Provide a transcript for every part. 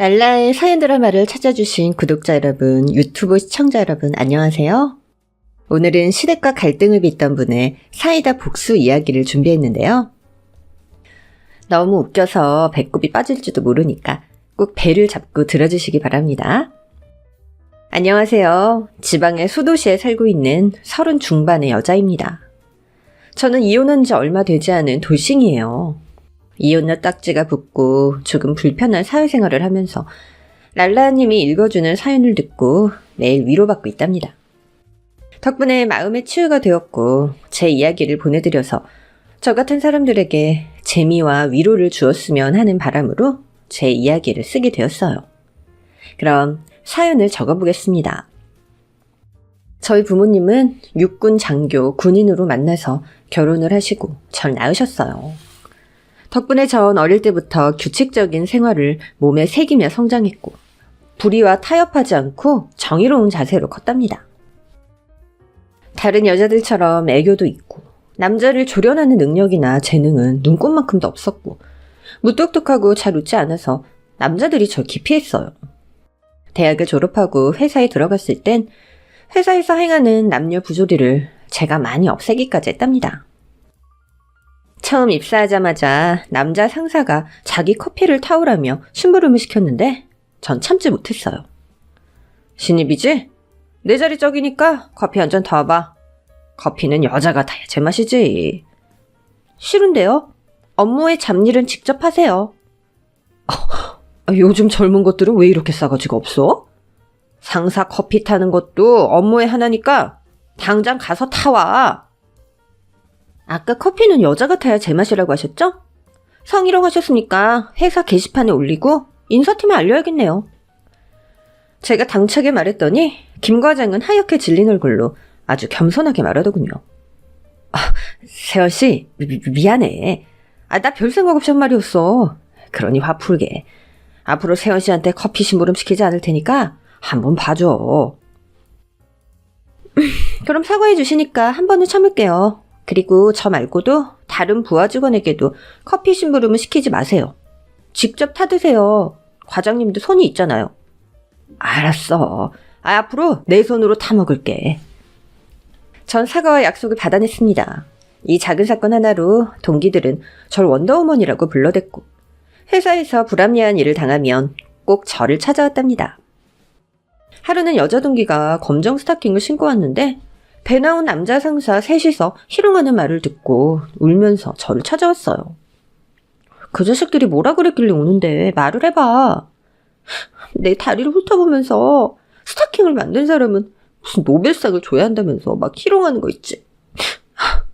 랄라의 사연 드라마를 찾아주신 구독자 여러분, 유튜브 시청자 여러분, 안녕하세요. 오늘은 시댁과 갈등을 빚던 분의 사이다 복수 이야기를 준비했는데요. 너무 웃겨서 배꼽이 빠질지도 모르니까 꼭 배를 잡고 들어주시기 바랍니다. 안녕하세요. 지방의 소도시에 살고 있는 30 중반의 여자입니다. 저는 이혼한 지 얼마 되지 않은 돌싱이에요. 이혼녀 딱지가 붙고 조금 불편한 사회생활을 하면서 랄라님이 읽어주는 사연을 듣고 매일 위로받고 있답니다. 덕분에 마음의 치유가 되었고 제 이야기를 보내드려서 저 같은 사람들에게 재미와 위로를 주었으면 하는 바람으로 제 이야기를 쓰게 되었어요. 그럼 사연을 적어보겠습니다. 저희 부모님은 육군 장교 군인으로 만나서 결혼을 하시고 절 낳으셨어요. 덕분에 전 어릴 때부터 규칙적인 생활을 몸에 새기며 성장했고 불의와 타협하지 않고 정의로운 자세로 컸답니다. 다른 여자들처럼 애교도 있고 남자를 조련하는 능력이나 재능은 눈꽃만큼도 없었고 무뚝뚝하고 잘 웃지 않아서 남자들이 절 기피했어요. 대학을 졸업하고 회사에 들어갔을 땐 회사에서 행하는 남녀 부조리를 제가 많이 없애기까지 했답니다. 처음 입사하자마자 남자 상사가 자기 커피를 타오라며 심부름을 시켰는데 전 참지 못했어요. 신입이지? 내 자리 저기니까 커피 한 잔 더 와봐. 커피는 여자가 타야 제맛이지. 싫은데요? 업무의 잡일은 직접 하세요. 요즘 젊은 것들은 왜 이렇게 싸가지가 없어? 상사 커피 타는 것도 업무의 하나니까 당장 가서 타와. 아까 커피는 여자가 타야 제맛이라고 하셨죠? 성희롱 하셨으니까 회사 게시판에 올리고 인사팀에 알려야겠네요. 제가 당차게 말했더니 김 과장은 하얗게 질린 얼굴로 아주 겸손하게 말하더군요. 세연씨, 미안해. 나 별 생각 없이 한 말이었어. 그러니 화 풀게. 앞으로 세연씨한테 커피 심부름 시키지 않을 테니까 한번 봐줘. 그럼 사과해 주시니까 한 번은 참을게요. 그리고 저 말고도 다른 부하 직원에게도 커피 심부름을 시키지 마세요. 직접 타드세요. 과장님도 손이 있잖아요. 알았어. 앞으로 내 손으로 타먹을게. 전 사과와 약속을 받아냈습니다. 이 작은 사건 하나로 동기들은 절 원더우먼이라고 불러댔고 회사에서 불합리한 일을 당하면 꼭 저를 찾아왔답니다. 하루는 여자 동기가 검정 스타킹을 신고 왔는데 배 나온 남자 상사 셋이서 희롱하는 말을 듣고 울면서 저를 찾아왔어요. 그 자식들이 뭐라 그랬길래 우는데 말을 해봐. 내 다리를 훑어보면서 스타킹을 만든 사람은 무슨 노벨상을 줘야 한다면서 막 희롱하는 거 있지.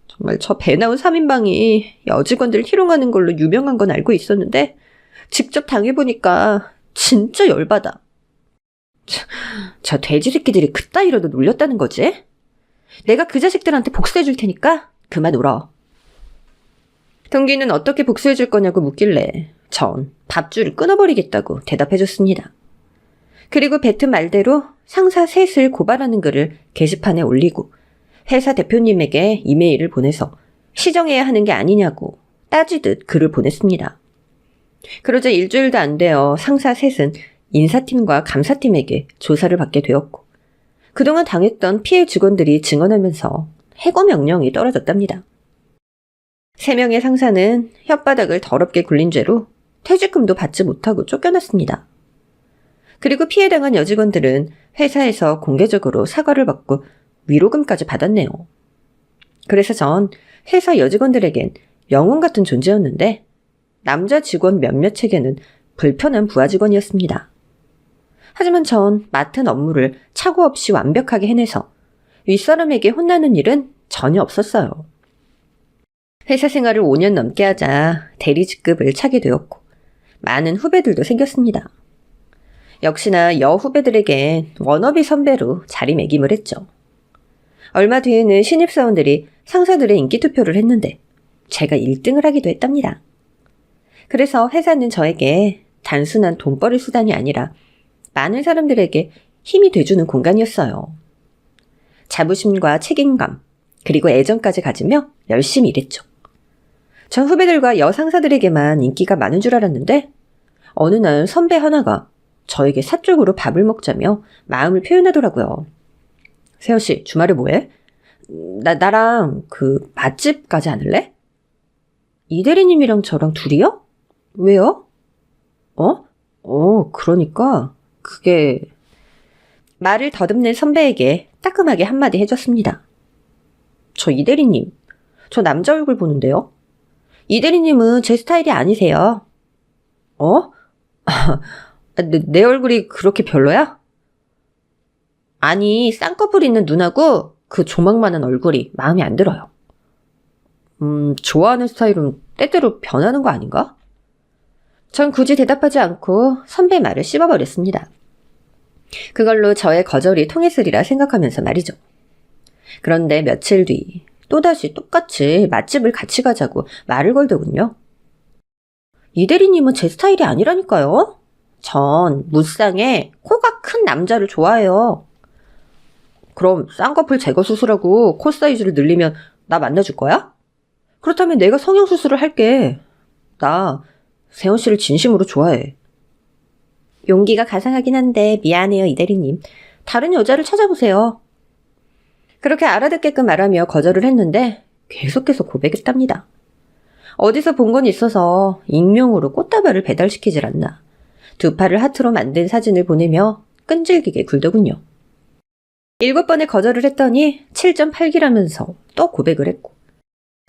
정말 저 배 나온 3인방이 여직원들 희롱하는 걸로 유명한 건 알고 있었는데 직접 당해보니까 진짜 열받아. 저 돼지 새끼들이 그따위로도 놀렸다는 거지? 내가 그 자식들한테 복수해줄 테니까 그만 울어. 동기는 어떻게 복수해줄 거냐고 묻길래 전 밥줄을 끊어버리겠다고 대답해줬습니다. 그리고 뱉은 말대로 상사 셋을 고발하는 글을 게시판에 올리고 회사 대표님에게 이메일을 보내서 시정해야 하는 게 아니냐고 따지듯 글을 보냈습니다. 그러자 일주일도 안 되어 상사 셋은 인사팀과 감사팀에게 조사를 받게 되었고 그동안 당했던 피해 직원들이 증언하면서 해고 명령이 떨어졌답니다. 3명의 상사는 혓바닥을 더럽게 굴린 죄로 퇴직금도 받지 못하고 쫓겨났습니다. 그리고 피해당한 여직원들은 회사에서 공개적으로 사과를 받고 위로금까지 받았네요. 그래서 전 회사 여직원들에겐 영웅 같은 존재였는데 남자 직원 몇몇에게는 불편한 부하 직원이었습니다. 하지만 전 맡은 업무를 착오 없이 완벽하게 해내서 윗사람에게 혼나는 일은 전혀 없었어요. 회사 생활을 5년 넘게 하자 대리 직급을 차게 되었고 많은 후배들도 생겼습니다. 역시나 여후배들에겐 워너비 선배로 자리매김을 했죠. 얼마 뒤에는 신입사원들이 상사들의 인기투표를 했는데 제가 1등을 하기도 했답니다. 그래서 회사는 저에게 단순한 돈벌이 수단이 아니라 많은 사람들에게 힘이 돼주는 공간이었어요. 자부심과 책임감, 그리고 애정까지 가지며 열심히 일했죠. 전 후배들과 여상사들에게만 인기가 많은 줄 알았는데 어느 날 선배 하나가 저에게 사적으로 밥을 먹자며 마음을 표현하더라고요. 세연씨, 주말에 뭐해? 나랑 맛집 가지 않을래? 이 대리님이랑 저랑 둘이요? 왜요? 그러니까 그게... 말을 더듬는 선배에게 따끔하게 한마디 해줬습니다. 저 이 대리님, 저 남자 얼굴 보는데요? 이 대리님은 제 스타일이 아니세요. 내 얼굴이 그렇게 별로야? 아니, 쌍꺼풀 있는 눈하고 그 조망만한 얼굴이 마음에 안 들어요. 좋아하는 스타일은 때때로 변하는 거 아닌가? 전 굳이 대답하지 않고 선배 말을 씹어버렸습니다. 그걸로 저의 거절이 통했으리라 생각하면서 말이죠. 그런데 며칠 뒤 또다시 똑같이 맛집을 같이 가자고 말을 걸더군요. 이 대리님은 제 스타일이 아니라니까요. 전 무쌍에 코가 큰 남자를 좋아해요. 그럼 쌍꺼풀 제거 수술하고 코 사이즈를 늘리면 나 만나줄 거야? 그렇다면 내가 성형수술을 할게. 나 세연 씨를 진심으로 좋아해. 용기가 가상하긴 한데 미안해요, 이 대리님. 다른 여자를 찾아보세요. 그렇게 알아듣게끔 말하며 거절을 했는데 계속해서 고백했답니다. 어디서 본 건 있어서 익명으로 꽃다발을 배달시키질 않나. 두 팔을 하트로 만든 사진을 보내며 끈질기게 굴더군요. 7번의 거절을 했더니 7.8기라면서 또 고백을 했고,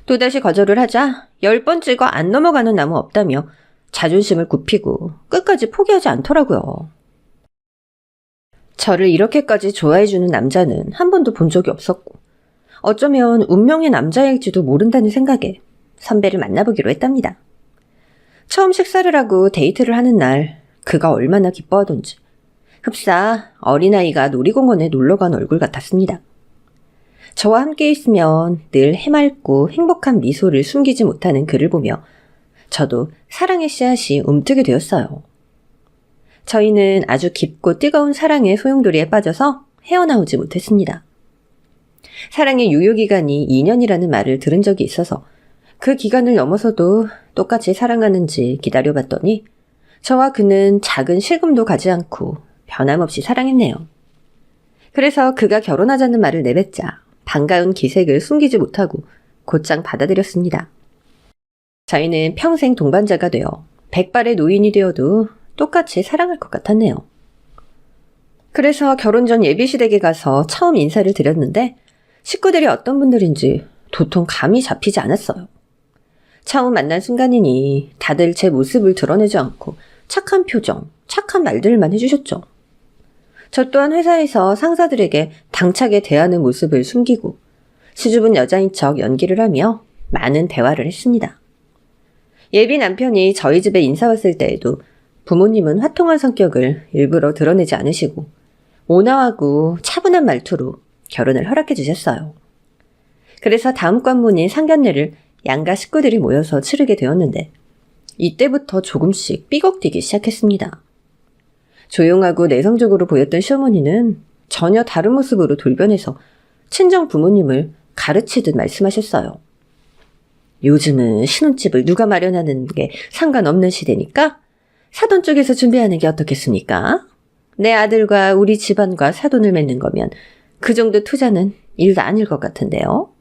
또다시 거절을 하자 10번째가 안 넘어가는 나무 없다며 자존심을 굽히고 끝까지 포기하지 않더라고요. 저를 이렇게까지 좋아해주는 남자는 한 번도 본 적이 없었고, 어쩌면 운명의 남자일지도 모른다는 생각에 선배를 만나보기로 했답니다. 처음 식사를 하고 데이트를 하는 날 그가 얼마나 기뻐하던지 흡사 어린아이가 놀이공원에 놀러간 얼굴 같았습니다. 저와 함께 있으면 늘 해맑고 행복한 미소를 숨기지 못하는 그를 보며 저도 사랑의 씨앗이 움트게 되었어요. 저희는 아주 깊고 뜨거운 사랑의 소용돌이에 빠져서 헤어나오지 못했습니다. 사랑의 유효기간이 2년이라는 말을 들은 적이 있어서 그 기간을 넘어서도 똑같이 사랑하는지 기다려봤더니 저와 그는 작은 실금도 가지 않고 변함없이 사랑했네요. 그래서 그가 결혼하자는 말을 내뱉자 반가운 기색을 숨기지 못하고 곧장 받아들였습니다. 저희는 평생 동반자가 되어 백발의 노인이 되어도 똑같이 사랑할 것 같았네요. 그래서 결혼 전 예비시댁에 가서 처음 인사를 드렸는데 식구들이 어떤 분들인지 도통 감이 잡히지 않았어요. 처음 만난 순간이니 다들 제 모습을 드러내지 않고 착한 표정, 착한 말들만 해주셨죠. 저 또한 회사에서 상사들에게 당차게 대하는 모습을 숨기고 수줍은 여자인 척 연기를 하며 많은 대화를 했습니다. 예비 남편이 저희 집에 인사 왔을 때에도 부모님은 화통한 성격을 일부러 드러내지 않으시고 온화하고 차분한 말투로 결혼을 허락해 주셨어요. 그래서 다음 관문인 상견례를 양가 식구들이 모여서 치르게 되었는데 이때부터 조금씩 삐걱대기 시작했습니다. 조용하고 내성적으로 보였던 시어머니는 전혀 다른 모습으로 돌변해서 친정 부모님을 가르치듯 말씀하셨어요. 요즘은 신혼집을 누가 마련하는 게 상관없는 시대니까 사돈 쪽에서 준비하는 게 어떻겠습니까? 내 아들과 우리 집안과 사돈을 맺는 거면 그 정도 투자는 일도 아닐 것 같은데요.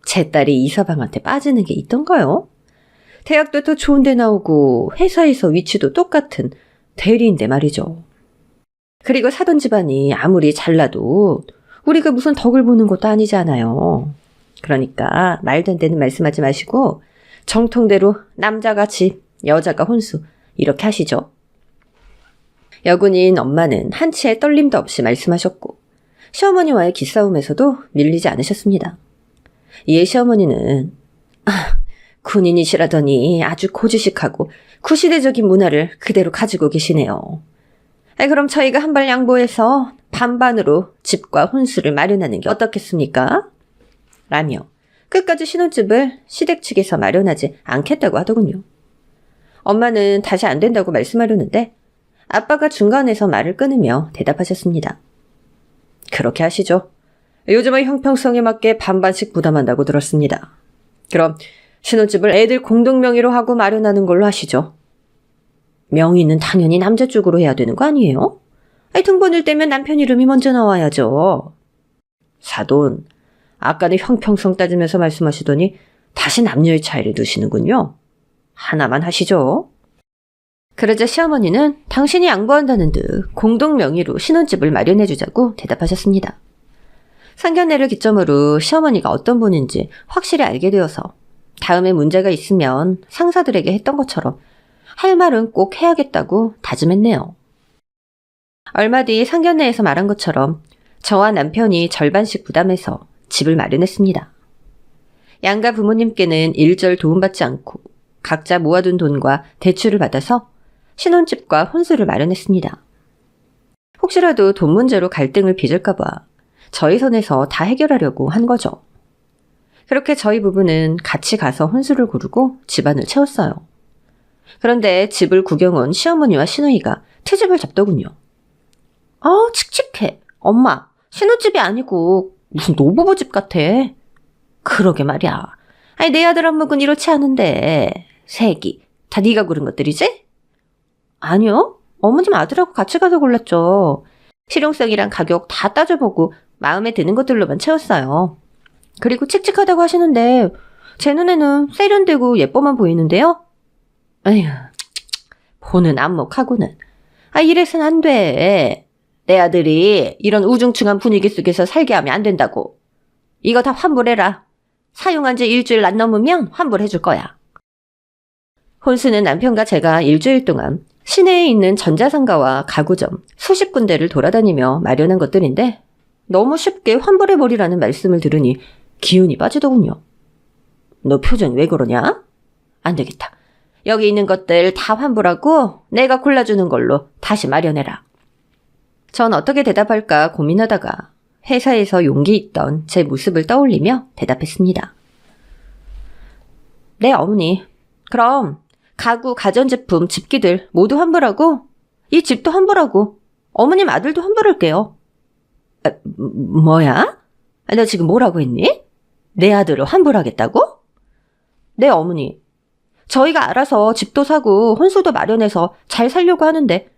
제 딸이 이서방한테 빠지는 게 있던가요? 대학도 더 좋은 데 나오고 회사에서 위치도 똑같은 대리인데 말이죠. 그리고 사돈 집안이 아무리 잘나도 우리가 무슨 덕을 보는 것도 아니잖아요. 그러니까 말도 안 되는 말씀하지 마시고 정통대로 남자가 집, 여자가 혼수 이렇게 하시죠. 여군인 엄마는 한치의 떨림도 없이 말씀하셨고 시어머니와의 기싸움에서도 밀리지 않으셨습니다. 이에 시어머니는 군인이시라더니 아주 고지식하고 구시대적인 문화를 그대로 가지고 계시네요. 그럼 저희가 한 발 양보해서 반반으로 집과 혼수를 마련하는 게 어떻겠습니까? 라며 끝까지 신혼집을 시댁 측에서 마련하지 않겠다고 하더군요. 엄마는 다시 안 된다고 말씀하려는데 아빠가 중간에서 말을 끊으며 대답하셨습니다. 그렇게 하시죠. 요즘은 형평성에 맞게 반반씩 부담한다고 들었습니다. 그럼 신혼집을 애들 공동 명의로 하고 마련하는 걸로 하시죠. 명의는 당연히 남자 쪽으로 해야 되는 거 아니에요? 아니, 등본을 떼면 남편 이름이 먼저 나와야죠. 사돈, 아까는 형평성 따지면서 말씀하시더니 다시 남녀의 차이를 두시는군요. 하나만 하시죠. 그러자 시어머니는 당신이 양보한다는 듯 공동 명의로 신혼집을 마련해주자고 대답하셨습니다. 상견례를 기점으로 시어머니가 어떤 분인지 확실히 알게 되어서 다음에 문제가 있으면 상사들에게 했던 것처럼 할 말은 꼭 해야겠다고 다짐했네요. 얼마 뒤 상견례에서 말한 것처럼 저와 남편이 절반씩 부담해서 집을 마련했습니다. 양가 부모님께는 일절 도움받지 않고 각자 모아둔 돈과 대출을 받아서 신혼집과 혼수를 마련했습니다. 혹시라도 돈 문제로 갈등을 빚을까봐 저희 선에서 다 해결하려고 한 거죠. 그렇게 저희 부부는 같이 가서 혼수를 고르고 집안을 채웠어요. 그런데 집을 구경 온 시어머니와 시누이가 트집을 잡더군요. 칙칙해. 엄마, 신혼집이 아니고 무슨 노부부 집 같아. 그러게 말이야. 아니, 내 아들 안목은 이렇지 않은데. 새끼, 다 네가 고른 것들이지? 아니요. 어머님 아들하고 같이 가서 골랐죠. 실용성이랑 가격 다 따져보고 마음에 드는 것들로만 채웠어요. 그리고 칙칙하다고 하시는데 제 눈에는 세련되고 예뻐만 보이는데요? 아휴, 보는 안목하고는. 이래선 안 돼. 내 아들이 이런 우중충한 분위기 속에서 살게 하면 안 된다고. 이거 다 환불해라. 사용한 지 일주일 안 넘으면 환불해줄 거야. 혼수는 남편과 제가 일주일 동안 시내에 있는 전자상가와 가구점 수십 군데를 돌아다니며 마련한 것들인데 너무 쉽게 환불해버리라는 말씀을 들으니 기운이 빠지더군요. 너 표정 왜 그러냐? 안 되겠다. 여기 있는 것들 다 환불하고 내가 골라주는 걸로 다시 마련해라. 전 어떻게 대답할까 고민하다가 회사에서 용기 있던 제 모습을 떠올리며 대답했습니다. 네, 어머니. 그럼 가구, 가전제품, 집기들 모두 환불하고 이 집도 환불하고 어머님 아들도 환불할게요. 뭐야? 너 지금 뭐라고 했니? 내 아들을 환불하겠다고? 네, 어머니. 저희가 알아서 집도 사고 혼수도 마련해서 잘 살려고 하는데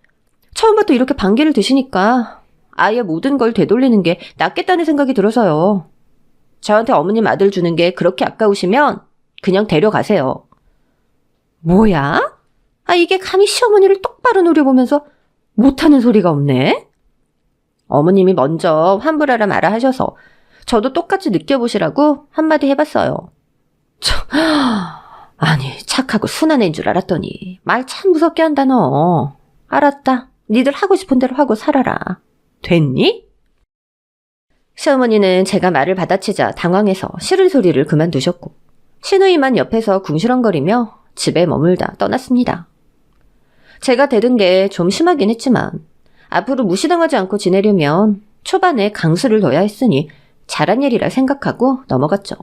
처음부터 이렇게 반기를 드시니까 아예 모든 걸 되돌리는 게 낫겠다는 생각이 들어서요. 저한테 어머님 아들 주는 게 그렇게 아까우시면 그냥 데려가세요. 뭐야? 이게 감히 시어머니를 똑바로 노려보면서 못하는 소리가 없네? 어머님이 먼저 환불하라 마라 하셔서 저도 똑같이 느껴보시라고 한마디 해봤어요. 아니, 착하고 순한 애인 줄 알았더니 말 참 무섭게 한다 너. 알았다. 니들 하고 싶은 대로 하고 살아라. 됐니? 시어머니는 제가 말을 받아치자 당황해서 싫은 소리를 그만두셨고 시누이만 옆에서 궁시렁거리며 집에 머물다 떠났습니다. 제가 대든 게 좀 심하긴 했지만 앞으로 무시당하지 않고 지내려면 초반에 강수를 둬야 했으니 잘한 일이라 생각하고 넘어갔죠.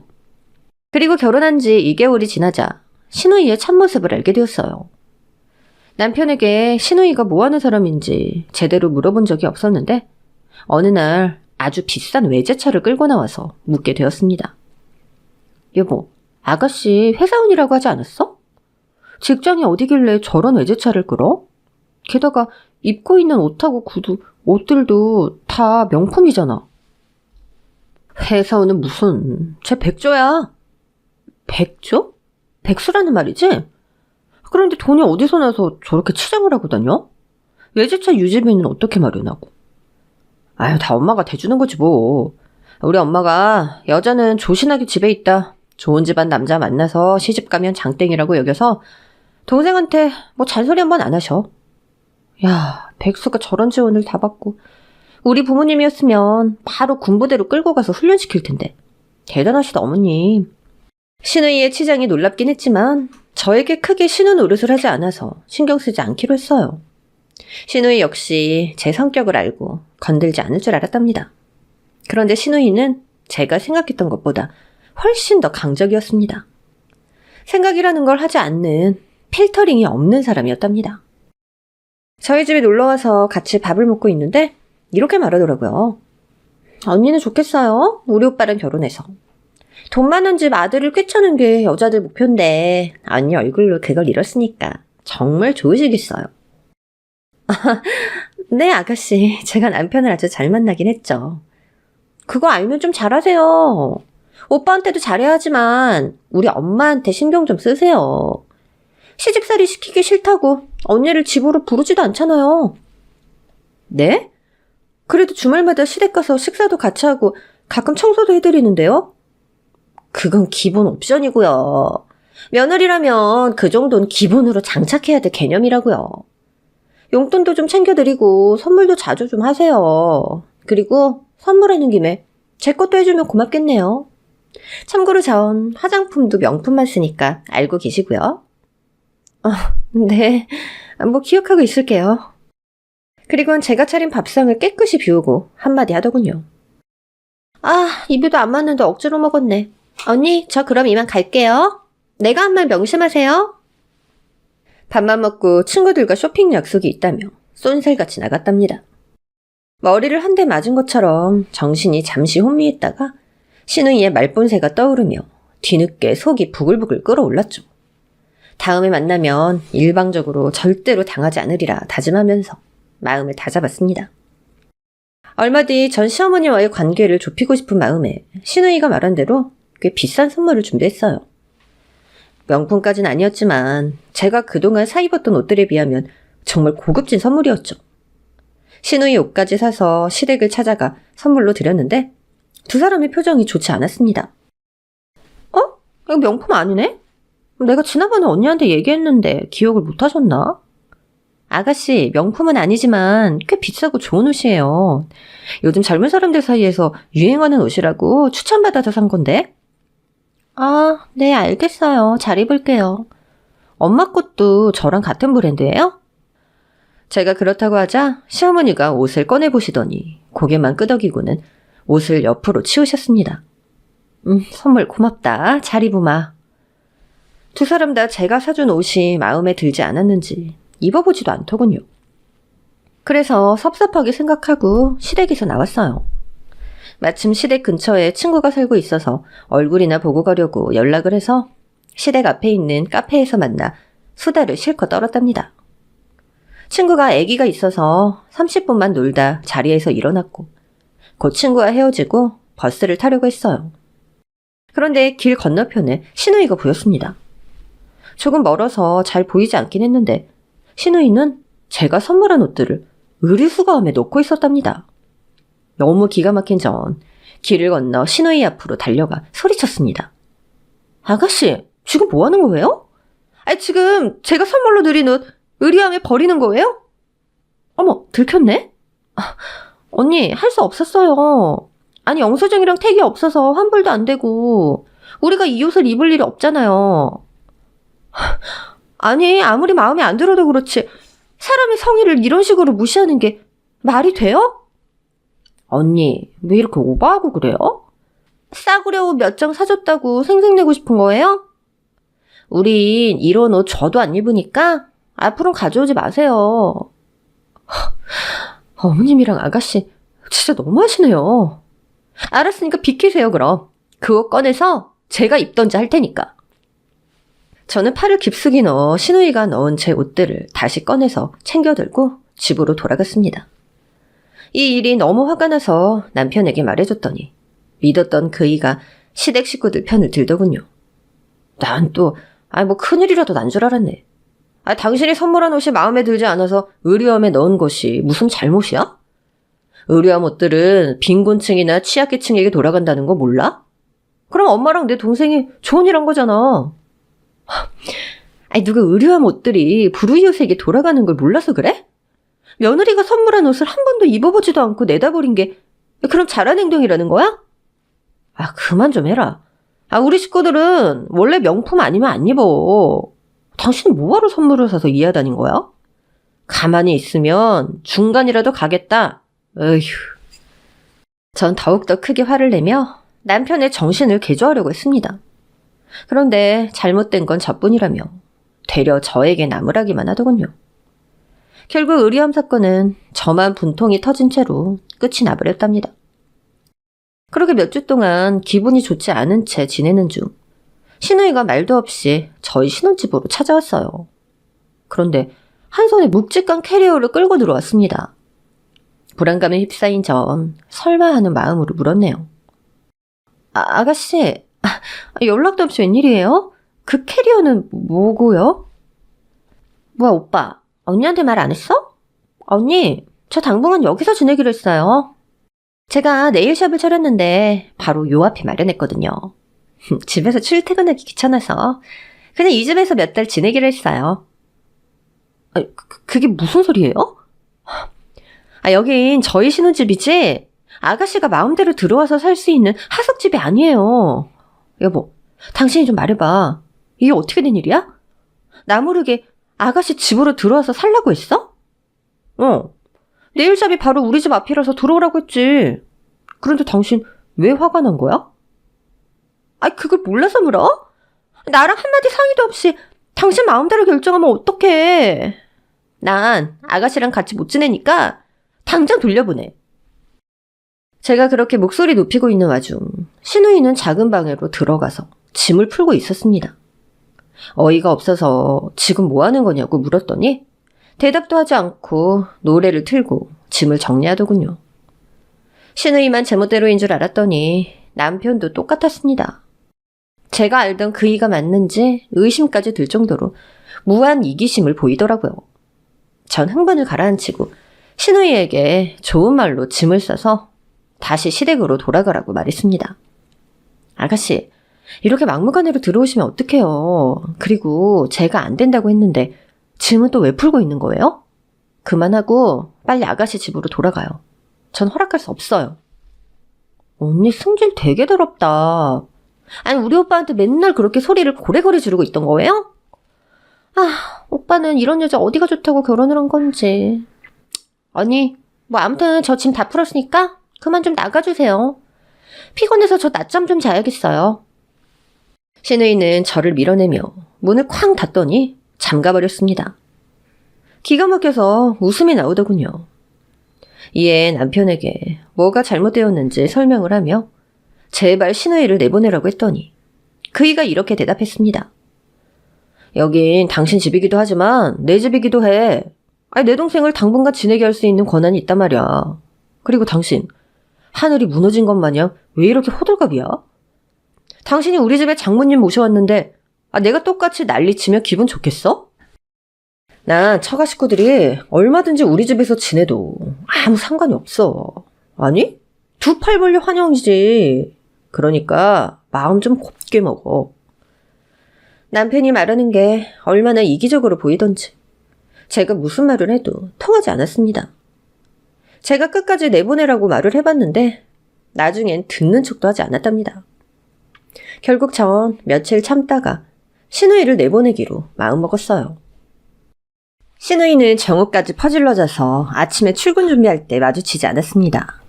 그리고 결혼한 지 2개월이 지나자 시누이의 참모습을 알게 되었어요. 남편에게 시누이가 뭐하는 사람인지 제대로 물어본 적이 없었는데 어느 날 아주 비싼 외제차를 끌고 나와서 묻게 되었습니다. 여보, 아가씨 회사원이라고 하지 않았어? 직장이 어디길래 저런 외제차를 끌어? 게다가 입고 있는 옷하고 구두, 옷들도 다 명품이잖아. 회사원은 무슨, 쟤 백조야. 백조? 백수라는 말이지? 그런데 돈이 어디서 나서 저렇게 치장을 하고 다녀? 외제차 유지비는 어떻게 마련하고? 다 엄마가 대주는 거지 뭐. 우리 엄마가 여자는 조신하게 집에 있다. 좋은 집안 남자 만나서 시집가면 장땡이라고 여겨서 동생한테 뭐 잔소리 한 번 안 하셔. 야, 백수가 저런 지원을 다 받고 우리 부모님이었으면 바로 군부대로 끌고 가서 훈련시킬 텐데. 대단하시다 어머님. 시누이의 치장이 놀랍긴 했지만 저에게 크게 신우 노릇을 하지 않아서 신경 쓰지 않기로 했어요. 시누이 역시 제 성격을 알고 건들지 않을 줄 알았답니다. 그런데 시누이는 제가 생각했던 것보다 훨씬 더 강적이었습니다. 생각이라는 걸 하지 않는 필터링이 없는 사람이었답니다. 저희 집에 놀러와서 같이 밥을 먹고 있는데 이렇게 말하더라고요. 언니는 좋겠어요. 우리 오빠랑 결혼해서. 돈 많은 집 아들을 꿰차는 게 여자들 목표인데 언니 얼굴로 그걸 이뤘으니까 정말 좋으시겠어요. 네, 아가씨. 제가 남편을 아주 잘 만나긴 했죠. 그거 알면 좀 잘하세요. 오빠한테도 잘해야 하지만 우리 엄마한테 신경 좀 쓰세요. 시집살이 시키기 싫다고 언니를 집으로 부르지도 않잖아요. 네? 그래도 주말마다 시댁 가서 식사도 같이 하고 가끔 청소도 해드리는데요? 그건 기본 옵션이고요. 며느리라면 그 정도는 기본으로 장착해야 될 개념이라고요. 용돈도 좀 챙겨드리고 선물도 자주 좀 하세요. 그리고 선물하는 김에 제 것도 해주면 고맙겠네요. 참고로 전 화장품도 명품만 쓰니까 알고 계시고요. 네, 뭐 기억하고 있을게요. 그리고는 제가 차린 밥상을 깨끗이 비우고 한마디 하더군요. 아, 입에도 안 맞는데 억지로 먹었네. 언니, 저 그럼 이만 갈게요. 내가 한 말 명심하세요. 밥만 먹고 친구들과 쇼핑 약속이 있다며 쏜살같이 나갔답니다. 머리를 한 대 맞은 것처럼 정신이 잠시 혼미했다가 신우이의 말본새가 떠오르며 뒤늦게 속이 부글부글 끓어올랐죠. 다음에 만나면 일방적으로 절대로 당하지 않으리라 다짐하면서 마음을 다잡았습니다. 얼마 뒤 전 시어머니와의 관계를 좁히고 싶은 마음에 신우이가 말한 대로 꽤 비싼 선물을 준비했어요. 명품까지는 아니었지만 제가 그동안 사 입었던 옷들에 비하면 정말 고급진 선물이었죠. 신우이 옷까지 사서 시댁을 찾아가 선물로 드렸는데 두 사람의 표정이 좋지 않았습니다. 이거 명품 아니네? 내가 지난번에 언니한테 얘기했는데 기억을 못 하셨나? 아가씨, 명품은 아니지만 꽤 비싸고 좋은 옷이에요. 요즘 젊은 사람들 사이에서 유행하는 옷이라고 추천받아서 산 건데. 아, 네, 알겠어요. 잘 입을게요. 엄마 것도 저랑 같은 브랜드예요? 제가 그렇다고 하자 시어머니가 옷을 꺼내보시더니 고개만 끄덕이고는 옷을 옆으로 치우셨습니다. 선물 고맙다. 잘 입으마. 두 사람 다 제가 사준 옷이 마음에 들지 않았는지 입어보지도 않더군요. 그래서 섭섭하게 생각하고 시댁에서 나왔어요. 마침 시댁 근처에 친구가 살고 있어서 얼굴이나 보고 가려고 연락을 해서 시댁 앞에 있는 카페에서 만나 수다를 실컷 떨었답니다. 친구가 아기가 있어서 30분만 놀다 자리에서 일어났고 곧 친구와 헤어지고 버스를 타려고 했어요. 그런데 길 건너편에 신우이가 보였습니다. 조금 멀어서 잘 보이지 않긴 했는데 신우이는 제가 선물한 옷들을 의류수거함에 놓고 있었답니다. 너무 기가 막힌 전 길을 건너 신우이 앞으로 달려가 소리쳤습니다. 아가씨, 지금 뭐 하는 거예요? 아니, 지금 제가 선물로 드린 옷 의류함에 버리는 거예요? 어머, 들켰네? 언니, 할 수 없었어요. 아니, 영수증이랑 택이 없어서 환불도 안 되고 우리가 이 옷을 입을 일이 없잖아요. 아니, 아무리 마음에 안 들어도 그렇지 사람의 성의를 이런 식으로 무시하는 게 말이 돼요? 언니, 왜 이렇게 오버하고 그래요? 싸구려 옷 몇 장 사줬다고 생색내고 싶은 거예요? 우린 이런 옷 저도 안 입으니까 앞으로는 가져오지 마세요. 어머님이랑 아가씨 진짜 너무하시네요. 알았으니까 비키세요 그럼. 그 옷 꺼내서 제가 입던지 할 테니까. 저는 팔을 깊숙이 넣어 신우이가 넣은 제 옷들을 다시 꺼내서 챙겨들고 집으로 돌아갔습니다. 이 일이 너무 화가 나서 남편에게 말해줬더니 믿었던 그이가 시댁 식구들 편을 들더군요. 난 또 뭐 큰일이라도 난 줄 알았네. 당신이 선물한 옷이 마음에 들지 않아서 의류함에 넣은 것이 무슨 잘못이야? 의류함 옷들은 빈곤층이나 취약계층에게 돌아간다는 거 몰라? 그럼 엄마랑 내 동생이 좋은 일 한 거잖아. 누가 의류함 옷들이 불우이웃에게 돌아가는 걸 몰라서 그래? 며느리가 선물한 옷을 한 번도 입어보지도 않고 내다 버린 게 그럼 잘한 행동이라는 거야? 그만 좀 해라. 우리 식구들은 원래 명품 아니면 안 입어. 당신은 뭐하러 선물을 사서 이해하다닌 거야? 가만히 있으면 중간이라도 가겠다. 어휴. 전 더욱더 크게 화를 내며 남편의 정신을 개조하려고 했습니다. 그런데 잘못된 건 저뿐이라며 되려 저에게 나무라기만 하더군요. 결국 의류함 사건은 저만 분통이 터진 채로 끝이 나버렸답니다. 그렇게 몇 주 동안 기분이 좋지 않은 채 지내는 중 신우이가 말도 없이 저희 신혼집으로 찾아왔어요. 그런데 한 손에 묵직한 캐리어를 끌고 들어왔습니다. 불안감에 휩싸인 전 설마 하는 마음으로 물었네요. 아가씨, 연락도 없이 웬일이에요? 그 캐리어는 뭐고요? 뭐야 오빠, 언니한테 말 안 했어? 언니, 저 당분간 여기서 지내기로 했어요. 제가 네일샵을 차렸는데 바로 요 앞에 마련했거든요. 집에서 출퇴근하기 귀찮아서 그냥 이 집에서 몇 달 지내기로 했어요. 그게 무슨 소리예요? 여긴 저희 신혼집이지 아가씨가 마음대로 들어와서 살 수 있는 하숙집이 아니에요. 여보, 당신이 좀 말해봐. 이게 어떻게 된 일이야? 나 모르게 아가씨 집으로 들어와서 살라고 했어? 네일샵이 바로 우리 집 앞이라서 들어오라고 했지. 그런데 당신 왜 화가 난 거야? 그걸 몰라서 물어? 나랑 한마디 상의도 없이 당신 마음대로 결정하면 어떡해. 난 아가씨랑 같이 못 지내니까 당장 돌려보내. 제가 그렇게 목소리 높이고 있는 와중 신우이는 작은 방으로 들어가서 짐을 풀고 있었습니다. 어이가 없어서 지금 뭐 하는 거냐고 물었더니 대답도 하지 않고 노래를 틀고 짐을 정리하더군요. 신우이만 제멋대로인 줄 알았더니 남편도 똑같았습니다. 제가 알던 그이가 맞는지 의심까지 들 정도로 무한 이기심을 보이더라고요. 전 흥분을 가라앉히고 신우이에게 좋은 말로 짐을 싸서 다시 시댁으로 돌아가라고 말했습니다. 아가씨, 이렇게 막무가내로 들어오시면 어떡해요. 그리고 제가 안 된다고 했는데 짐은 또 왜 풀고 있는 거예요? 그만하고 빨리 아가씨 집으로 돌아가요. 전 허락할 수 없어요. 언니 승질 되게 더럽다. 우리 오빠한테 맨날 그렇게 소리를 고래고래 지르고 있던 거예요? 오빠는 이런 여자 어디가 좋다고 결혼을 한 건지. 언니, 아무튼 저 짐 다 풀었으니까 그만 좀 나가주세요. 피곤해서 저 낮잠 좀 자야겠어요. 신우이는 저를 밀어내며 문을 쾅 닫더니 잠가버렸습니다. 기가 막혀서 웃음이 나오더군요. 이에 남편에게 뭐가 잘못되었는지 설명을 하며 제발 신우이를 내보내라고 했더니 그이가 이렇게 대답했습니다. 여긴 당신 집이기도 하지만 내 집이기도 해. 내 동생을 당분간 지내게 할 수 있는 권한이 있단 말이야. 그리고 당신, 하늘이 무너진 것 마냥 왜 이렇게 호들갑이야? 당신이 우리 집에 장모님 모셔왔는데 내가 똑같이 난리치면 기분 좋겠어? 난 처가 식구들이 얼마든지 우리 집에서 지내도 아무 상관이 없어. 아니? 두 팔 벌려 환영이지. 그러니까 마음 좀 곱게 먹어. 남편이 말하는 게 얼마나 이기적으로 보이던지 제가 무슨 말을 해도 통하지 않았습니다. 제가 끝까지 내보내라고 말을 해봤는데 나중엔 듣는 척도 하지 않았답니다. 결국 전 며칠 참다가 신우이를 내보내기로 마음먹었어요. 신우이는 정오까지 퍼질러져서 아침에 출근 준비할 때 마주치지 않았습니다.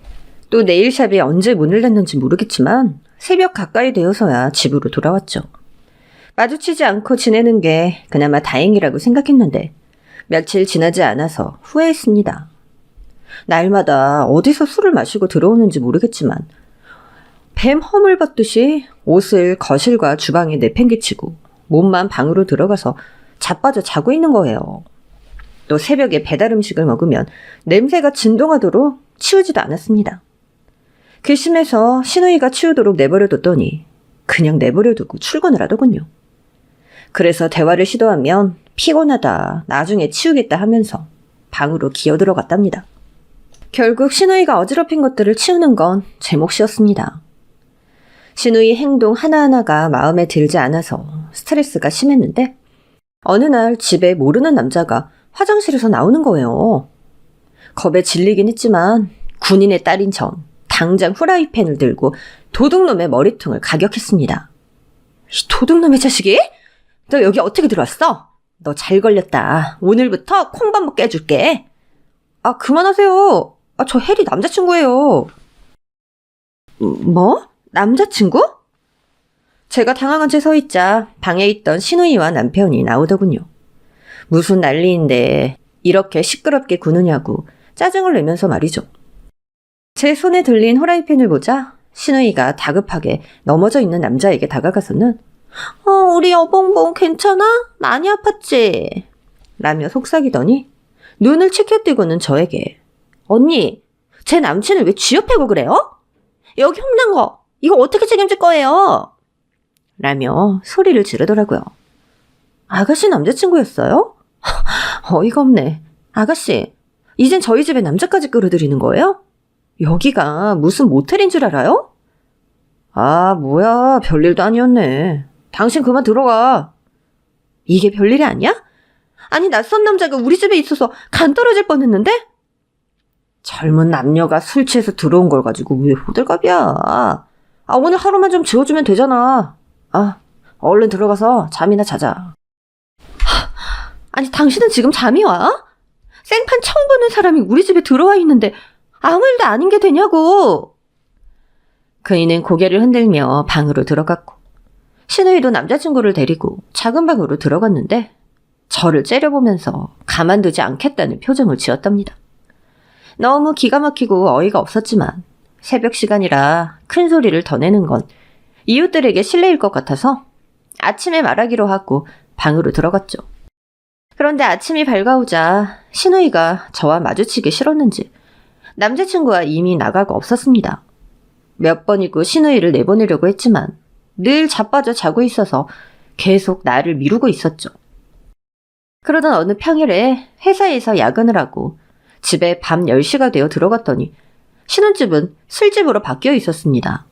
또 네일샵이 언제 문을 닫는지 모르겠지만 새벽 가까이 되어서야 집으로 돌아왔죠. 마주치지 않고 지내는 게 그나마 다행이라고 생각했는데 며칠 지나지 않아서 후회했습니다. 날마다 어디서 술을 마시고 들어오는지 모르겠지만 뱀 허물 받듯이 옷을 거실과 주방에 내팽개치고 몸만 방으로 들어가서 자빠져 자고 있는 거예요. 또 새벽에 배달 음식을 먹으면 냄새가 진동하도록 치우지도 않았습니다. 괘씸해서 신우이가 치우도록 내버려뒀더니 그냥 내버려두고 출근을 하더군요. 그래서 대화를 시도하면 피곤하다, 나중에 치우겠다 하면서 방으로 기어들어갔답니다. 결국 신우이가 어지럽힌 것들을 치우는 건 제 몫이었습니다. 신우이 행동 하나하나가 마음에 들지 않아서 스트레스가 심했는데 어느 날 집에 모르는 남자가 화장실에서 나오는 거예요. 겁에 질리긴 했지만 군인의 딸인 전 당장 후라이팬을 들고 도둑놈의 머리통을 가격했습니다. 이 도둑놈의 자식이? 너 여기 어떻게 들어왔어? 너 잘 걸렸다. 오늘부터 콩밥 먹게 해줄게. 그만하세요. 저 혜리 남자친구예요. 뭐? 남자친구? 제가 당황한 채 서 있자 방에 있던 신우이와 남편이 나오더군요. 무슨 난리인데 이렇게 시끄럽게 구느냐고 짜증을 내면서 말이죠. 제 손에 들린 후라이팬을 보자 신우이가 다급하게 넘어져 있는 남자에게 다가가서는 우리 여봉봉 괜찮아? 많이 아팠지? 라며 속삭이더니 눈을 치켜뜨고는 저에게 언니, 제 남친을 왜 쥐어패고 그래요? 여기 혼난 거 이거 어떻게 책임질 거예요? 라며 소리를 지르더라고요. 아가씨 남자친구였어요? 어이가 없네. 아가씨, 이젠 저희 집에 남자까지 끌어들이는 거예요? 여기가 무슨 모텔인 줄 알아요? 아, 뭐야. 별일도 아니었네. 당신 그만 들어가. 이게 별일이 아니야? 아니, 낯선 남자가 우리 집에 있어서 간 떨어질 뻔했는데? 젊은 남녀가 술 취해서 들어온 걸 가지고 왜 호들갑이야. 아, 오늘 하루만 좀 지워주면 되잖아. 아, 얼른 들어가서 잠이나 자자. 아니, 당신은 지금 잠이 와? 생판 처음 보는 사람이 우리 집에 들어와 있는데 아무 일도 아닌 게 되냐고. 그이는 고개를 흔들며 방으로 들어갔고 신우이도 남자친구를 데리고 작은 방으로 들어갔는데 저를 째려보면서 가만두지 않겠다는 표정을 지었답니다. 너무 기가 막히고 어이가 없었지만 새벽 시간이라 큰 소리를 더 내는 건 이웃들에게 실례일 것 같아서 아침에 말하기로 하고 방으로 들어갔죠. 그런데 아침이 밝아오자 신우이가 저와 마주치기 싫었는지 남자친구와 이미 나가고 없었습니다. 몇 번이고 신우이를 내보내려고 했지만 늘 자빠져 자고 있어서 계속 나를 미루고 있었죠. 그러던 어느 평일에 회사에서 야근을 하고 집에 밤 10시가 되어 들어갔더니 신혼집은 술집으로 바뀌어 있었습니다.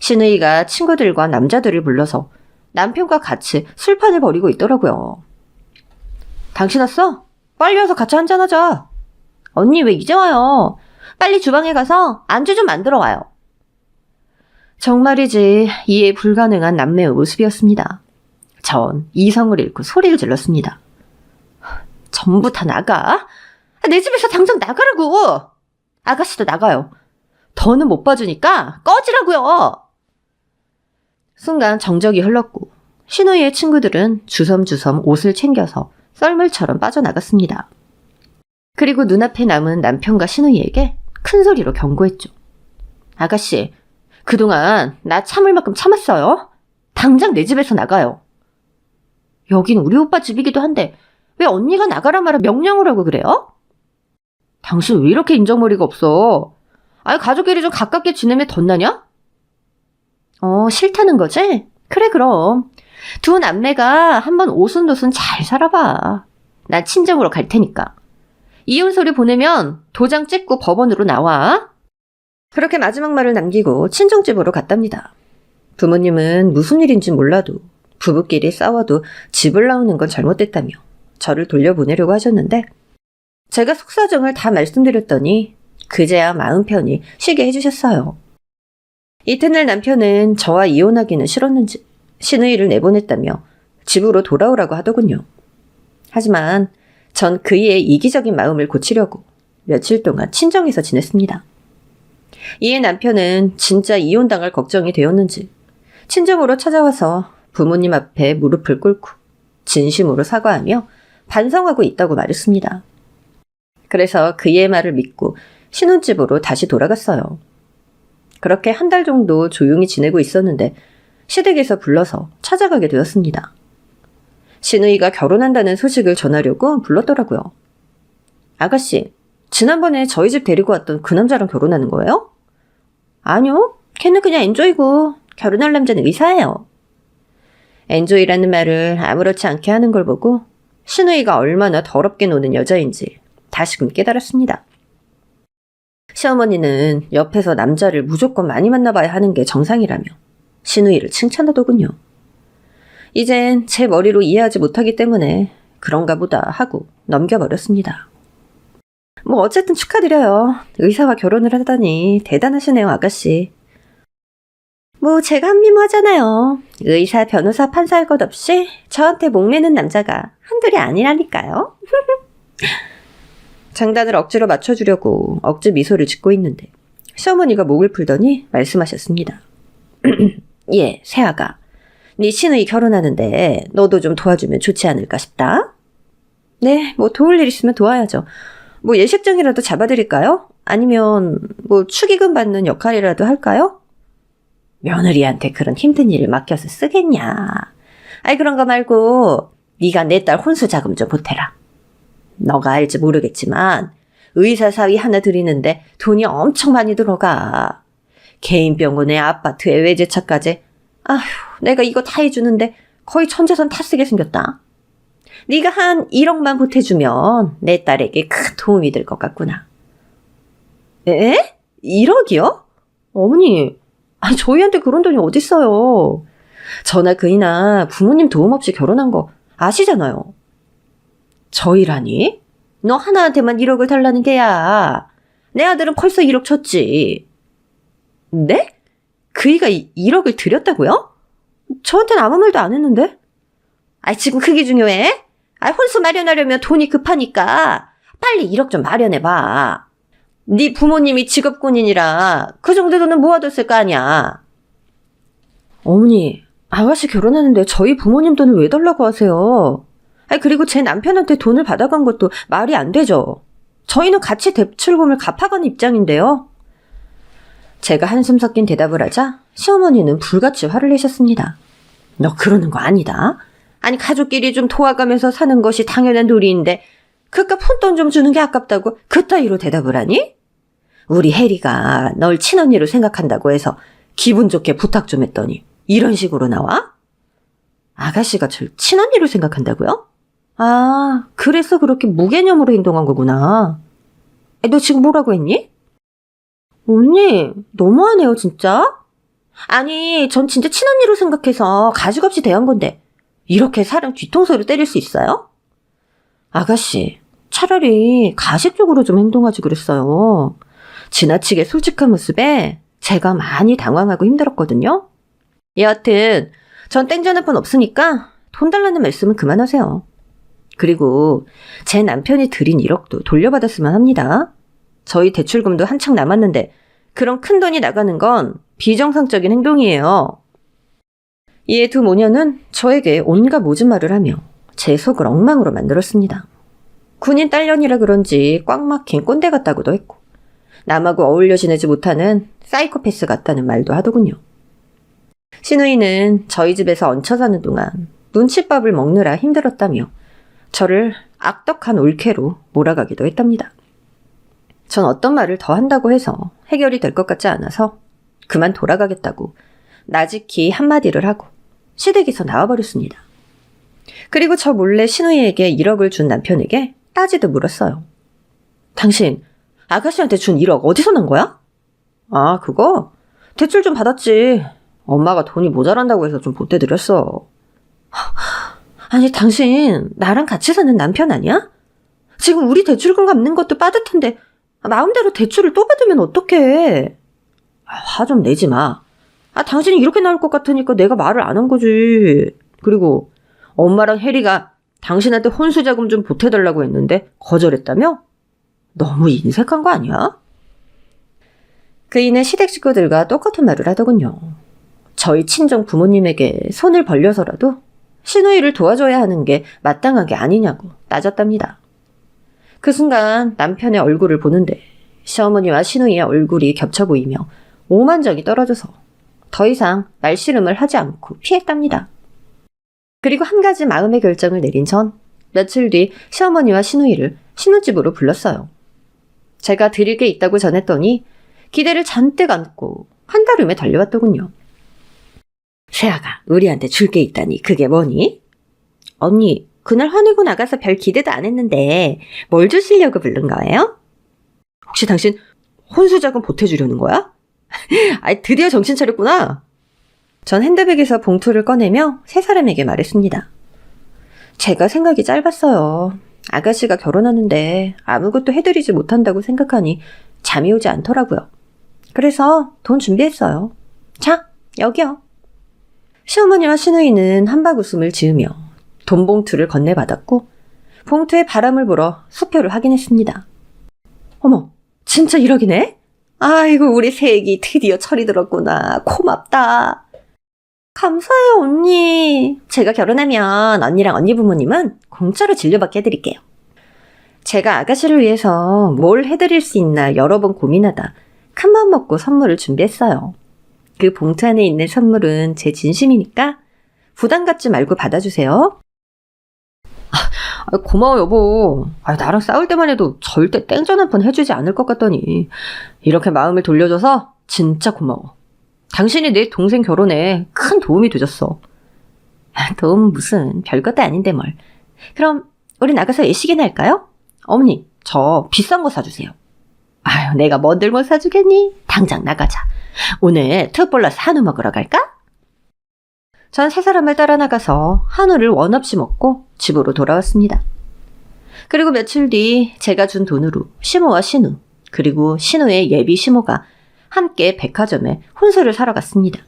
신우이가 친구들과 남자들을 불러서 남편과 같이 술판을 벌이고 있더라고요. 당신 왔어? 빨리 와서 같이 한잔하자. 언니 왜 이제 와요? 빨리 주방에 가서 안주 좀 만들어 와요. 정말이지 이해 불가능한 남매의 모습이었습니다. 전 이성을 잃고 소리를 질렀습니다. 전부 다 나가? 내 집에서 당장 나가라고! 아가씨도 나가요. 더는 못 봐주니까 꺼지라고요! 순간 정적이 흘렀고 신우이의 친구들은 주섬주섬 옷을 챙겨서 썰물처럼 빠져나갔습니다. 그리고 눈앞에 남은 남편과 신우이에게 큰 소리로 경고했죠. 아가씨, 그동안 나 참을 만큼 참았어요. 당장 내 집에서 나가요. 여긴 우리 오빠 집이기도 한데 왜 언니가 나가라 말아 명령을 하고 그래요? 당신 왜 이렇게 인정머리가 없어? 아니 가족끼리 좀 가깝게 지내면 덧나냐? 싫다는 거지? 그래 그럼. 두 남매가 한번 오순도순 잘 살아봐. 난 친정으로 갈 테니까. 이혼 소리 보내면 도장 찍고 법원으로 나와. 그렇게 마지막 말을 남기고 친정집으로 갔답니다. 부모님은 무슨 일인지 몰라도 부부끼리 싸워도 집을 나오는 건 잘못됐다며 저를 돌려보내려고 하셨는데 제가 속사정을 다 말씀드렸더니 그제야 마음 편히 쉬게 해주셨어요. 이튿날 남편은 저와 이혼하기는 싫었는지 신우이를 내보냈다며 집으로 돌아오라고 하더군요. 하지만 전 그이의 이기적인 마음을 고치려고 며칠 동안 친정에서 지냈습니다. 이에 남편은 진짜 이혼당할 걱정이 되었는지 친정으로 찾아와서 부모님 앞에 무릎을 꿇고 진심으로 사과하며 반성하고 있다고 말했습니다. 그래서 그의 말을 믿고 신혼집으로 다시 돌아갔어요. 그렇게 한 달 정도 조용히 지내고 있었는데 시댁에서 불러서 찾아가게 되었습니다. 신우이가 결혼한다는 소식을 전하려고 불렀더라고요. 아가씨, 지난번에 저희 집 데리고 왔던 그 남자랑 결혼하는 거예요? 아니요, 걔는 그냥 엔조이고 결혼할 남자는 의사예요. 엔조이라는 말을 아무렇지 않게 하는 걸 보고 신우이가 얼마나 더럽게 노는 여자인지 다시금 깨달았습니다. 시어머니는 옆에서 남자를 무조건 많이 만나봐야 하는 게 정상이라며 신우이를 칭찬하더군요. 이젠 제 머리로 이해하지 못하기 때문에 그런가 보다 하고 넘겨버렸습니다. 뭐 어쨌든 축하드려요. 의사와 결혼을 하다니 대단하시네요, 아가씨. 뭐 제가 한미모하잖아요. 의사, 변호사, 판사 할 것 없이 저한테 목매는 남자가 한둘이 아니라니까요. 장단을 억지로 맞춰주려고 억지 미소를 짓고 있는데 시어머니가 목을 풀더니 말씀하셨습니다. 예, 새아가. 네 신우이 결혼하는데 너도 좀 도와주면 좋지 않을까 싶다. 네, 뭐 도울 일 있으면 도와야죠. 뭐 예식장이라도 잡아드릴까요? 아니면 뭐 축의금 받는 역할이라도 할까요? 며느리한테 그런 힘든 일을 맡겨서 쓰겠냐. 아이 그런 거 말고 네가 내 딸 혼수 자금 좀 보태라. 너가 알지 모르겠지만 의사 사위 하나 들이는데 돈이 엄청 많이 들어가. 개인 병원에 아파트에 외제차까지. 아휴, 내가 이거 다 해주는데 거의 전재산 다 쓰게 생겼다. 네가 한 1억만 보태주면 내 딸에게 큰 도움이 될 것 같구나. 에? 1억이요? 어머니, 아니 저희한테 그런 돈이 어딨어요. 저나 그이나 부모님 도움 없이 결혼한 거 아시잖아요. 저희라니? 너 하나한테만 1억을 달라는 게야. 내 아들은 벌써 1억 쳤지. 네? 그이가 1억을 드렸다고요? 저한테는 아무 말도 안 했는데? 아이, 지금 그게 중요해? 아이, 혼수 마련하려면 돈이 급하니까 빨리 1억 좀 마련해봐. 네 부모님이 직업군인이라 그 정도 돈은 모아뒀을 거 아니야. 어머니, 아가씨 결혼하는데 저희 부모님 돈을 왜 달라고 하세요? 아니, 그리고 제 남편한테 돈을 받아간 것도 말이 안 되죠. 저희는 같이 대출금을 갚아가는 입장인데요. 제가 한숨 섞인 대답을 하자 시어머니는 불같이 화를 내셨습니다. 너 그러는 거 아니다. 아니, 가족끼리 좀 도와가면서 사는 것이 당연한 도리인데 그깟 푼돈 좀 주는 게 아깝다고 그따위로 대답을 하니? 우리 혜리가 널 친언니로 생각한다고 해서 기분 좋게 부탁 좀 했더니 이런 식으로 나와? 아가씨가 절 친언니로 생각한다고요? 아, 그래서 그렇게 무개념으로 행동한 거구나. 너 지금 뭐라고 했니? 언니, 너무하네요, 진짜. 아니, 전 진짜 친언니로 생각해서 가식 없이 대한 건데 이렇게 사람 뒤통수로 때릴 수 있어요? 아가씨, 차라리 가식적으로 좀 행동하지 그랬어요. 지나치게 솔직한 모습에 제가 많이 당황하고 힘들었거든요. 여하튼 전 땡전 한 푼 없으니까 돈 달라는 말씀은 그만하세요. 그리고 제 남편이 드린 1억도 돌려받았으면 합니다. 저희 대출금도 한창 남았는데 그런 큰 돈이 나가는 건 비정상적인 행동이에요. 이에 두 모녀는 저에게 온갖 모진 말을 하며 제 속을 엉망으로 만들었습니다. 군인 딸년이라 그런지 꽉 막힌 꼰대 같다고도 했고 남하고 어울려 지내지 못하는 사이코패스 같다는 말도 하더군요. 시누이는 저희 집에서 얹혀 사는 동안 눈칫밥을 먹느라 힘들었다며 저를 악덕한 올케로 몰아가기도 했답니다. 전 어떤 말을 더 한다고 해서 해결이 될 것 같지 않아서 그만 돌아가겠다고 나직히 한마디를 하고 시댁에서 나와버렸습니다. 그리고 저 몰래 시누이에게 1억을 준 남편에게 따지듯 물었어요. 당신 아가씨한테 준 1억 어디서 난 거야? 아, 그거? 대출 좀 받았지. 엄마가 돈이 모자란다고 해서 좀 보태드렸어. 아니, 당신 나랑 같이 사는 남편 아니야? 지금 우리 대출금 갚는 것도 빠듯한데 마음대로 대출을 또 받으면 어떡해. 화 좀 내지 마. 당신이 이렇게 나올 것 같으니까 내가 말을 안 한 거지. 그리고 엄마랑 혜리가 당신한테 혼수자금 좀 보태달라고 했는데 거절했다며? 너무 인색한 거 아니야? 그이는 시댁 식구들과 똑같은 말을 하더군요. 저희 친정 부모님에게 손을 벌려서라도 시누이를 도와줘야 하는 게 마땅한 게 아니냐고 따졌답니다. 그 순간 남편의 얼굴을 보는데 시어머니와 시누이의 얼굴이 겹쳐 보이며 오만정이 떨어져서 더 이상 말씨름을 하지 않고 피했답니다. 그리고 한 가지 마음의 결정을 내린 전 며칠 뒤 시어머니와 시누이를 신혼집으로 불렀어요. 제가 드릴 게 있다고 전했더니 기대를 잔뜩 안고 한달음에 달려왔더군요. 세아가 우리한테 줄 게 있다니 그게 뭐니? 언니, 그날 화내고 나가서 별 기대도 안 했는데 뭘 주시려고 부른 거예요? 혹시 당신 혼수자금 보태주려는 거야? 아이, 드디어 정신 차렸구나. 전 핸드백에서 봉투를 꺼내며 세 사람에게 말했습니다. 제가 생각이 짧았어요. 아가씨가 결혼하는데 아무것도 해드리지 못한다고 생각하니 잠이 오지 않더라고요. 그래서 돈 준비했어요. 자, 여기요. 시어머니와 시누이는 한박 웃음을 지으며 돈 봉투를 건네받았고 봉투에 바람을 불어 수표를 확인했습니다. 어머, 진짜 1억이네? 아이고, 우리 새애기 드디어 철이 들었구나. 고맙다. 감사해요, 언니. 제가 결혼하면 언니랑 언니 부모님은 공짜로 진료받게 해드릴게요. 제가 아가씨를 위해서 뭘 해드릴 수 있나 여러 번 고민하다 큰맘 먹고 선물을 준비했어요. 그 봉투 안에 있는 선물은 제 진심이니까 부담 갖지 말고 받아주세요. 고마워 여보. 나랑 싸울 때만 해도 절대 땡전 한 번 해주지 않을 것 같더니 이렇게 마음을 돌려줘서 진짜 고마워. 당신이 내 동생 결혼에 큰 도움이 되줬어. 도움 무슨 별것도 아닌데 뭘. 그럼 우리 나가서 외식이나 할까요? 어머니 저 비싼 거 사주세요. 아유 내가 뭔들 못 사주겠니? 당장 나가자. 오늘 특볼러스 한우 먹으러 갈까? 전 세 사람을 따라 나가서 한우를 원 없이 먹고 집으로 돌아왔습니다. 그리고 며칠 뒤 제가 준 돈으로 시모와 신우 그리고 신우의 예비 시모가 함께 백화점에 혼수를 사러 갔습니다.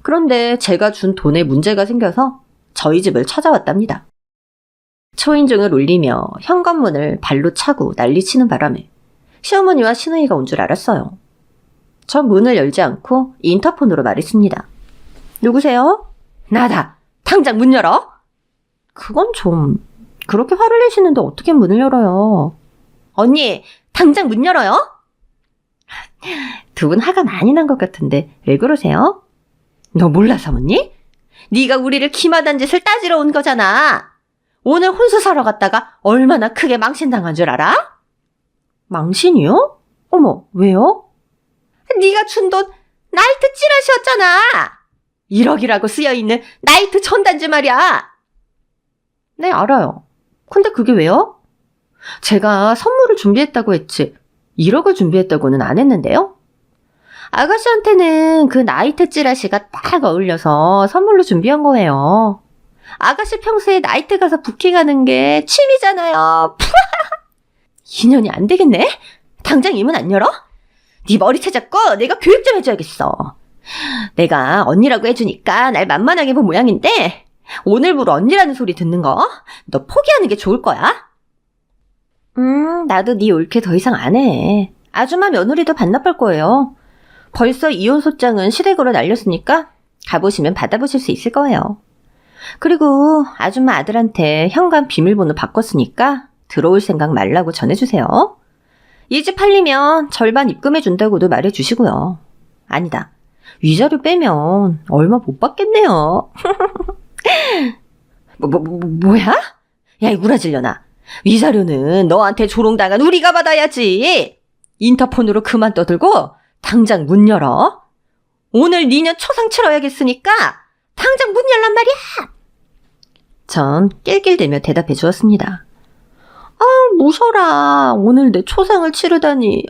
그런데 제가 준 돈에 문제가 생겨서 저희 집을 찾아왔답니다. 초인종을 울리며 현관문을 발로 차고 난리치는 바람에 시어머니와 시누이가 온 줄 알았어요. 전 문을 열지 않고 인터폰으로 말했습니다. 누구세요? 나다. 당장 문 열어. 그건 좀 그렇게 화를 내시는데 어떻게 문을 열어요? 언니 당장 문 열어요. 두 분 화가 많이 난 것 같은데 왜 그러세요? 너 몰라 사모님? 네가 우리를 기마단 짓을 따지러 온 거잖아. 오늘 혼수 사러 갔다가 얼마나 크게 망신당한 줄 알아? 망신이요? 어머 왜요? 네가 준 돈 나이트 찌라시였잖아. 1억이라고 쓰여있는 나이트 전단지 말이야. 네 알아요. 근데 그게 왜요? 제가 선물을 준비했다고 했지 1억을 준비했다고는 안 했는데요. 아가씨한테는 그 나이트 찌라시가 딱 어울려서 선물로 준비한 거예요. 아가씨 평소에 나이트 가서 부킹하는 게 취미잖아요. 인연이 안 되겠네. 당장 이 문 안 열어? 네 머리채 잡고 내가 교육 좀 해줘야겠어. 내가 언니라고 해주니까 날 만만하게 본 모양인데 오늘부로 언니라는 소리 듣는 거 너 포기하는 게 좋을 거야. 나도 네 올케 더 이상 안 해. 아줌마 며느리도 반납할 거예요. 벌써 이혼 소장은 시댁으로 날렸으니까 가보시면 받아보실 수 있을 거예요. 그리고 아줌마 아들한테 현관 비밀번호 바꿨으니까 들어올 생각 말라고 전해주세요. 이 집 팔리면 절반 입금해준다고도 말해주시고요. 아니다. 위자료 빼면 얼마 못 받겠네요. 뭐야? 야, 이 구라질려나. 위자료는 너한테 조롱당한 우리가 받아야지. 인터폰으로 그만 떠들고 당장 문 열어. 오늘 니년 초상 치러야겠으니까 당장 문 열란 말이야. 전 낄낄대며 대답해 주었습니다. 무셔라. 오늘 내 초상을 치르다니.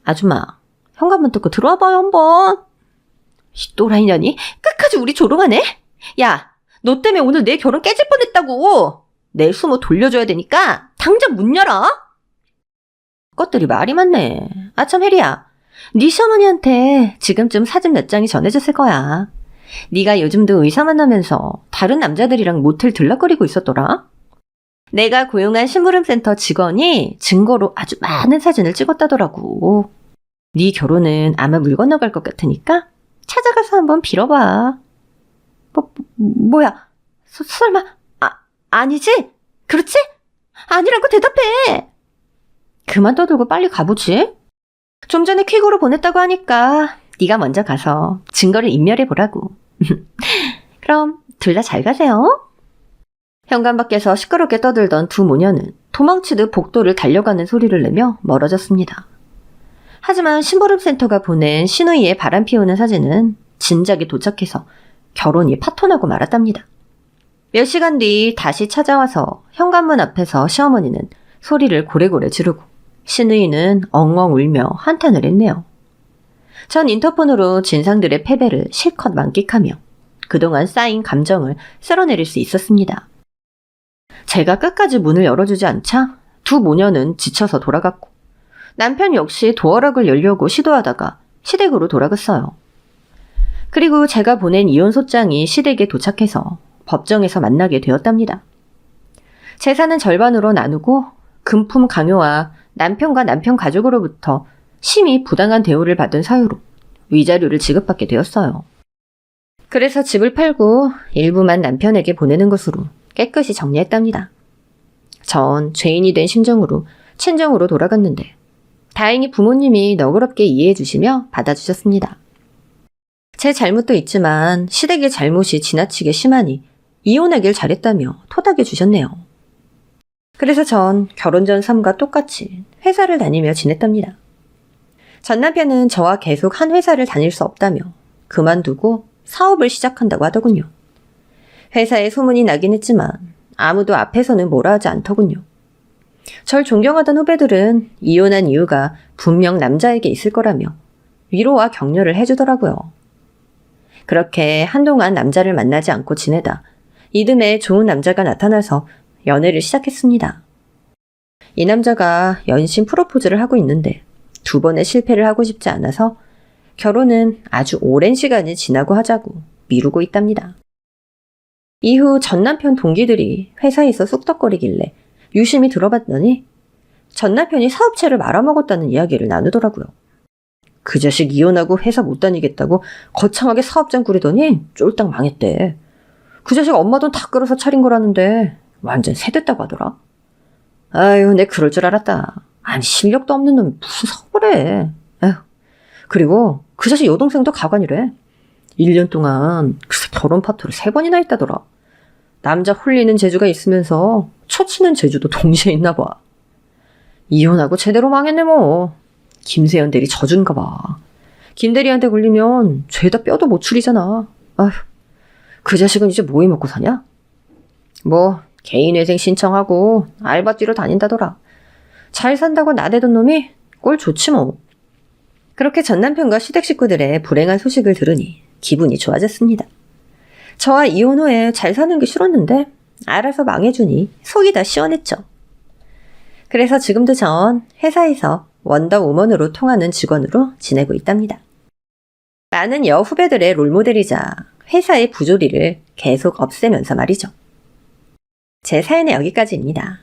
아줌마, 현관문 뚫고 들어와봐요 한번. 이 또라이년이 끝까지 우리 조롱하네. 야, 너 때문에 오늘 내 결혼 깨질 뻔했다고. 내 수모 돌려줘야 되니까 당장 문 열어. 것들이 말이 많네. 참 혜리야, 네 시어머니한테 지금쯤 사진 몇 장이 전해졌을 거야. 네가 요즘도 의사 만나면서 다른 남자들이랑 모텔 들락거리고 있었더라. 내가 고용한 심부름센터 직원이 증거로 아주 많은 사진을 찍었다더라고. 네 결혼은 아마 물 건너갈 것 같으니까 찾아가서 한번 빌어봐. 뭐야? 설마 아니지? 그렇지? 아니라고 대답해. 그만 떠들고 빨리 가보지. 좀 전에 퀵으로 보냈다고 하니까 네가 먼저 가서 증거를 인멸해보라고. 그럼 둘 다 잘 가세요. 현관 밖에서 시끄럽게 떠들던 두 모녀는 도망치듯 복도를 달려가는 소리를 내며 멀어졌습니다. 하지만 심부름센터가 보낸 시누이의 바람 피우는 사진은 진작에 도착해서 결혼이 파토나고 말았답니다. 몇 시간 뒤 다시 찾아와서 현관문 앞에서 시어머니는 소리를 고래고래 지르고 시누이는 엉엉 울며 한탄을 했네요. 전 인터폰으로 진상들의 패배를 실컷 만끽하며 그동안 쌓인 감정을 쓸어내릴 수 있었습니다. 제가 끝까지 문을 열어주지 않자 두 모녀는 지쳐서 돌아갔고 남편 역시 도어락을 열려고 시도하다가 시댁으로 돌아갔어요. 그리고 제가 보낸 이혼 소장이 시댁에 도착해서 법정에서 만나게 되었답니다. 재산은 절반으로 나누고 금품 강요와 남편과 남편 가족으로부터 심히 부당한 대우를 받은 사유로 위자료를 지급받게 되었어요. 그래서 집을 팔고 일부만 남편에게 보내는 것으로 깨끗이 정리했답니다. 전 죄인이 된 심정으로 친정으로 돌아갔는데 다행히 부모님이 너그럽게 이해해 주시며 받아주셨습니다. 제 잘못도 있지만 시댁의 잘못이 지나치게 심하니 이혼하길 잘했다며 토닥여 주셨네요. 그래서 전 결혼 전 삶과 똑같이 회사를 다니며 지냈답니다. 전 남편은 저와 계속 한 회사를 다닐 수 없다며 그만두고 사업을 시작한다고 하더군요. 회사에 소문이 나긴 했지만 아무도 앞에서는 뭐라 하지 않더군요. 절 존경하던 후배들은 이혼한 이유가 분명 남자에게 있을 거라며 위로와 격려를 해주더라고요. 그렇게 한동안 남자를 만나지 않고 지내다 이듬해 좋은 남자가 나타나서 연애를 시작했습니다. 이 남자가 연신 프로포즈를 하고 있는데 2번의 실패를 하고 싶지 않아서 결혼은 아주 오랜 시간이 지나고 하자고 미루고 있답니다. 이후 전 남편 동기들이 회사에서 쑥덕거리길래 유심히 들어봤더니 전 남편이 사업체를 말아먹었다는 이야기를 나누더라고요. 그 자식 이혼하고 회사 못 다니겠다고 거창하게 사업장 꾸리더니 쫄딱 망했대. 그 자식 엄마 돈 다 끌어서 차린 거라는데 완전 새됐다고 하더라. 아유, 내 그럴 줄 알았다. 아니, 실력도 없는 놈이 무슨 사업을 해. 에휴. 그리고 그 자식 여동생도 가관이래. 1년 동안 글쎄 결혼 파토를 3번이나 했다더라. 남자 홀리는 재주가 있으면서 초치는 재주도 동시에 있나 봐. 이혼하고 제대로 망했네 뭐. 김세연 대리 져준가 봐. 김 대리한테 걸리면 죄다 뼈도 못 추리잖아. 아휴, 그 자식은 이제 뭐 해먹고 사냐? 뭐 개인회생 신청하고 알바 뛰러 다닌다더라. 잘 산다고 나대던 놈이 꼴 좋지 뭐. 그렇게 전 남편과 시댁 식구들의 불행한 소식을 들으니 기분이 좋아졌습니다. 저와 이혼 후에 잘 사는 게 싫었는데 알아서 망해주니 속이 다 시원했죠. 그래서 지금도 전 회사에서 원더우먼으로 통하는 직원으로 지내고 있답니다. 많은 여후배들의 롤모델이자 회사의 부조리를 계속 없애면서 말이죠. 제 사연은 여기까지입니다.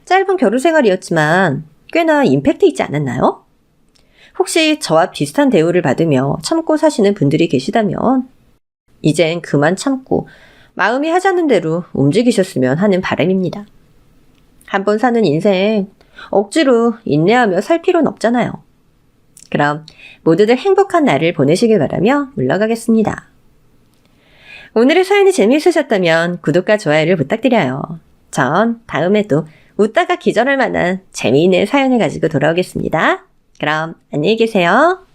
짧은 결혼 생활이었지만 꽤나 임팩트 있지 않았나요? 혹시 저와 비슷한 대우를 받으며 참고 사시는 분들이 계시다면 이젠 그만 참고 마음이 하자는 대로 움직이셨으면 하는 바람입니다. 한번 사는 인생 억지로 인내하며 살 필요는 없잖아요. 그럼 모두들 행복한 날을 보내시길 바라며 물러가겠습니다. 오늘의 사연이 재미있으셨다면 구독과 좋아요를 부탁드려요. 전 다음에도 웃다가 기절할 만한 재미있는 사연을 가지고 돌아오겠습니다. 그럼 안녕히 계세요.